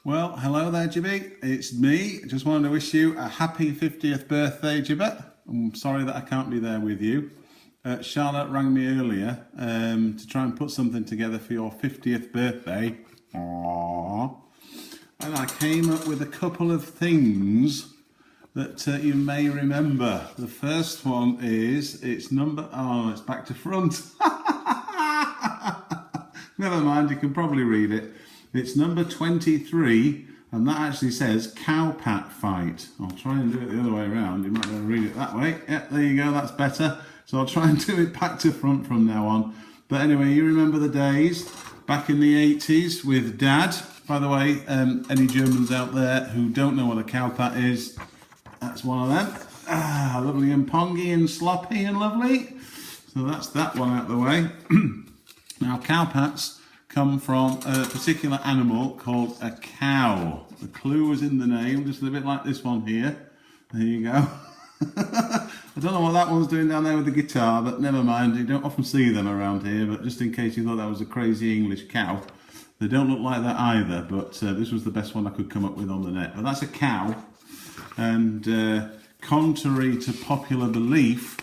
Well, hello there, Jibby. It's me. Just wanted to wish you a happy 50th birthday, Jibba. I'm sorry that I can't be there with you. Charlotte rang me earlier to try and put something together for your 50th birthday. Aww. And I came up with a couple of things that you may remember. The first one is, it's back to front. Never mind, you can probably read it. It's number 23, and that actually says cow pat fight. I'll try and do it the other way around. You might be able to read it that way. Yep, there you go, that's better. So I'll try and do it back to front from now on. But anyway, you remember the days back in the 80s with Dad. By the way, any Germans out there who don't know what a cow pat is, that's one of them. Lovely and pongy and sloppy and lovely. So that's that one out of the way. Now, cow pats come from a particular animal called a cow. The clue was in the name, just a bit like this one here. There you go. I don't know what that one's doing down there with the guitar, but never mind. You don't often see them around here, but just in case you thought that was a crazy English cow, they don't look like that either, but this was the best one I could come up with on the net. But that's a cow, and contrary to popular belief,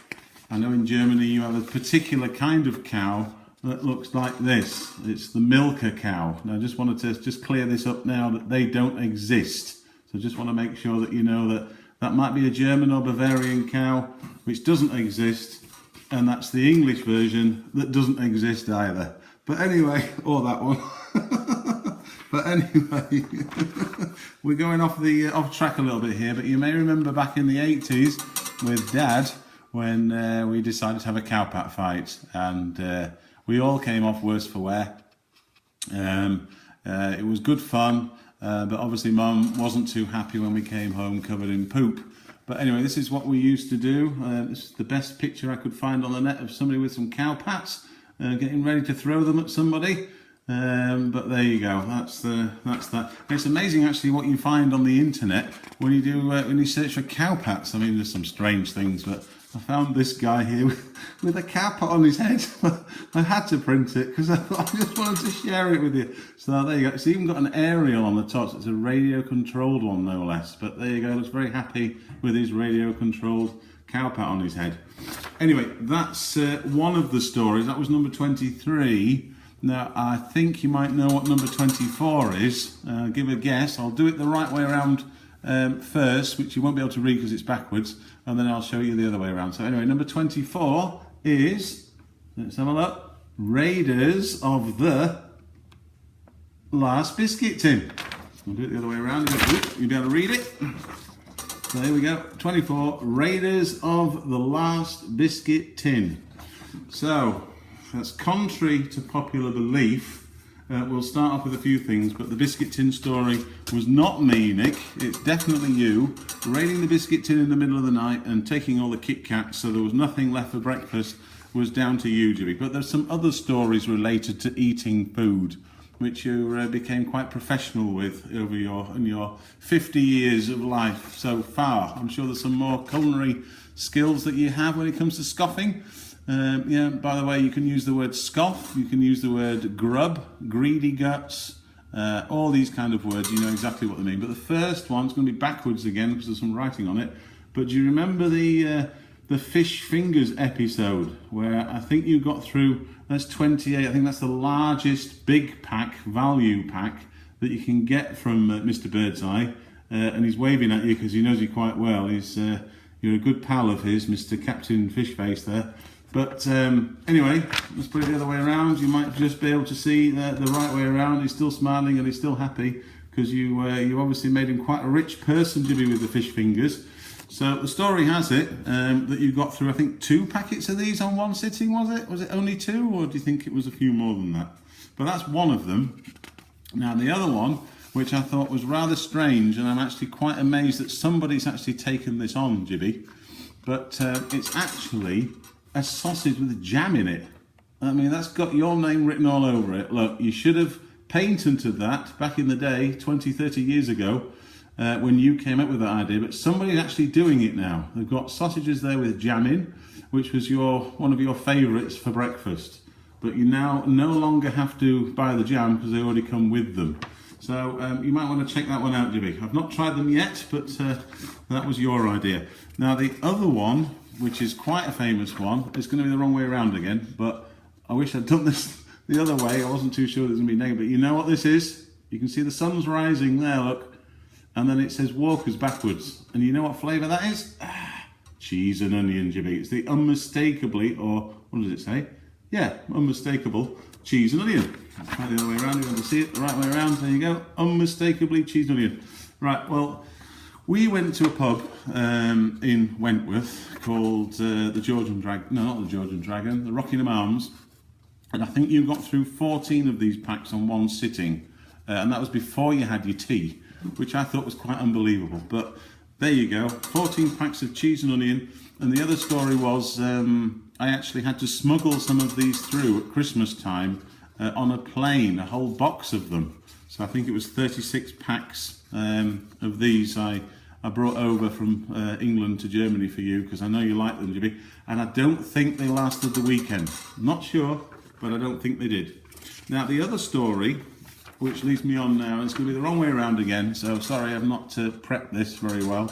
I know in Germany you have a particular kind of cow that looks like this. It's the milker cow. Now I just wanted to just clear this up now that they don't exist. So just want to make sure that you know that that might be a German or Bavarian cow which doesn't exist, and that's the English version that doesn't exist either. But anyway, or that one. But anyway, we're going off track a little bit here, but you may remember back in the 80s with Dad when we decided to have a cow pat fight, and we all came off worse for wear. It was good fun, but obviously Mum wasn't too happy when we came home covered in poop. But anyway, this is what we used to do. This is the best picture I could find on the net of somebody with some cow pats getting ready to throw them at somebody. But there you go. That's that. It's amazing actually what you find on the internet when you search for cow pats. I mean, there's some strange things, but I found this guy here with a cow pat on his head. I had to print it because I just wanted to share it with you. So there you go. It's even got an aerial on the top. So it's a radio-controlled one, no less. But there you go. Looks very happy with his radio-controlled cow pat on his head. Anyway, that's one of the stories. That was number 23. Now, I think you might know what number 24 is. Give a guess. I'll do it the right way around first, which you won't be able to read because it's backwards, and then I'll show you the other way around. So anyway, number 24 is, let's have a look, Raiders of the Last Biscuit Tin. I'll do it the other way around. You'll be able to read it. So there we go, 24, Raiders of the Last Biscuit Tin. So, that's contrary to popular belief. We'll start off with a few things, but the biscuit tin story was not me, Nick. It's definitely you raiding the biscuit tin in the middle of the night and taking all the Kit Kats so there was nothing left for breakfast was down to you, Jimmy. But there's some other stories related to eating food which you became quite professional with over your 50 years of life so far. I'm sure there's some more culinary skills that you have when it comes to scoffing. Yeah, by the way, you can use the word scoff, you can use the word grub, greedy guts, all these kind of words, you know exactly what they mean. But the first one's going to be backwards again because there's some writing on it. But do you remember the fish fingers episode where I think you got through, that's 28, I think that's the largest big pack, value pack that you can get from Mr. Birdseye, and he's waving at you because he knows you quite well. You're a good pal of his, Mr. Captain Fishface there. But anyway, let's put it the other way around. You might just be able to see the right way around. He's still smiling and he's still happy because you obviously made him quite a rich person to be with the fish fingers. So the story has it that you got through, I think, 2 packets of these on one sitting, was it? Was it only 2, or do you think it was a few more than that? But that's one of them. Now the other one, which I thought was rather strange, and I'm actually quite amazed that somebody's actually taken this on, Jibby, but it's actually a sausage with jam in it. I mean, that's got your name written all over it. Look, you should have patented that back in the day, 20, 30 years ago, when you came up with that idea, but somebody's actually doing it now. They've got sausages there with jam in, which was one of your favourites for breakfast. But you now no longer have to buy the jam because they already come with them. So you might want to check that one out, Jibby. I've not tried them yet, but that was your idea. Now the other one, which is quite a famous one, it's going to be the wrong way around again, but I wish I'd done this the other way. I wasn't too sure it was going to be negative, but you know what this is? You can see the sun's rising there, look, and then it says Walkers backwards. And you know what flavour that is? Cheese and onion, Jibby. It's the unmistakably, or what does it say? Yeah, unmistakable cheese and onion. Try the other way around, you want to see it the right way around. There you go, unmistakably cheese and onion. Right, well, we went to a pub in Wentworth called the Georgian Dragon, no, not the Georgian Dragon, the Rockingham Arms. And I think you got through 14 of these packs on one sitting. And that was before you had your tea, which I thought was quite unbelievable. But there you go, 14 packs of cheese and onion. And the other story was I actually had to smuggle some of these through at Christmas time on a plane, a whole box of them. So I think it was 36 packs of these I brought over from England to Germany for you, because I know you like them, Jibby. And I don't think they lasted the weekend. Not sure, but I don't think they did. Now the other story, which leads me on now, and it's going to be the wrong way around again, so sorry I've not prepped this very well,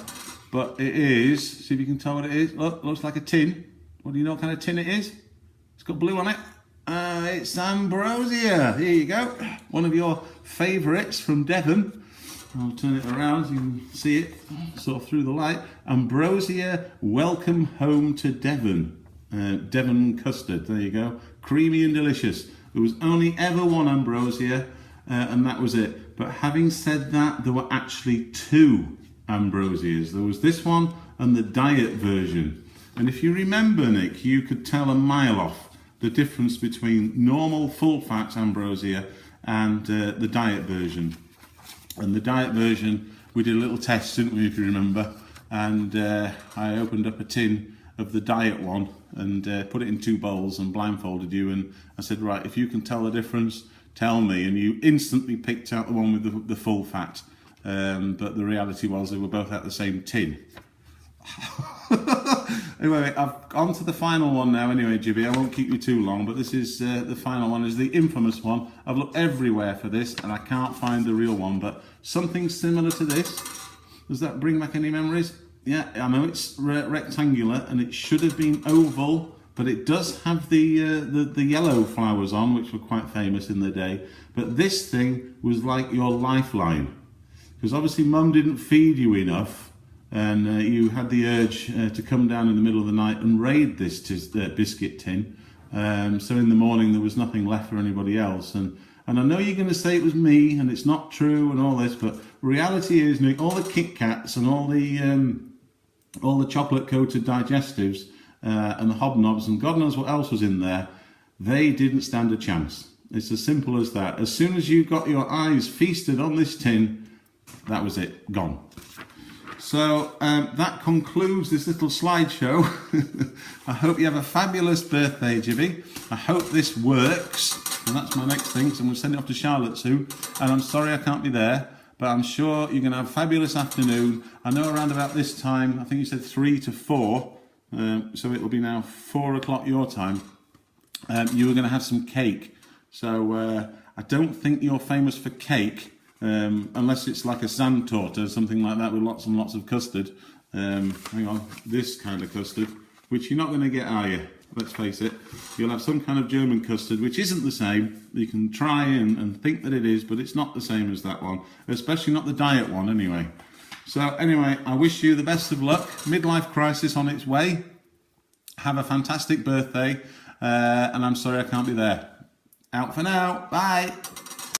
but it is, see if you can tell what it is. Look, looks like a tin. What do you know what kind of tin it is? It's got blue on it. It's ambrosia. Here you go, one of your favourites from Devon. I'll turn it around so you can see it sort of through the light. Ambrosia, welcome home to Devon. Devon custard, there you go, creamy and delicious. There was only ever one ambrosia, and that was it. But having said that, there were actually two ambrosias. There was this one and the diet version. And if you remember, Nick, you could tell a mile off the difference between normal full-fat ambrosia and the diet version. And the diet version, we did a little test, didn't we, if you remember? And I opened up a tin of the diet one and put it in 2 bowls and blindfolded you, and I said, right, if you can tell the difference, tell me. And you instantly picked out the one with the full fat, but the reality was they were both at the same tin. Anyway, I've gone to the final one now anyway, Jibby. I won't keep you too long, but this is the final one, is the infamous one. I've looked everywhere for this and I can't find the real one, but something similar to this. Does that bring back any memories? Yeah, I know it's rectangular and it should have been oval, but it does have the yellow flowers on, which were quite famous in the day. But this thing was like your lifeline, because obviously Mum didn't feed you enough, and you had the urge to come down in the middle of the night and raid this biscuit tin. So in the morning there was nothing left for anybody else. And I know you're going to say it was me and it's not true and all this, but reality is, Nick, all the Kit Kats and all the chocolate coated digestives and the hobnobs and God knows what else was in there, they didn't stand a chance. It's as simple as that. As soon as you got your eyes feasted on this tin, that was it, gone. So that concludes this little slideshow. I hope you have a fabulous birthday, Jibby. I hope this works. And that's my next thing, so I'm going to send it off to Charlotte soon. And I'm sorry I can't be there, but I'm sure you're going to have a fabulous afternoon. I know around about this time, I think you said 3 to 4, so it will be now 4 o'clock your time. You were going to have some cake. So I don't think you're famous for cake. Unless it's like a Zandtorte or something like that with lots and lots of custard. Hang on, this kind of custard, which you're not going to get, are you? Let's face it. You'll have some kind of German custard, which isn't the same. You can try and think that it is, but it's not the same as that one, especially not the diet one anyway. So anyway, I wish you the best of luck. Midlife crisis on its way. Have a fantastic birthday, and I'm sorry I can't be there. Out for now. Bye.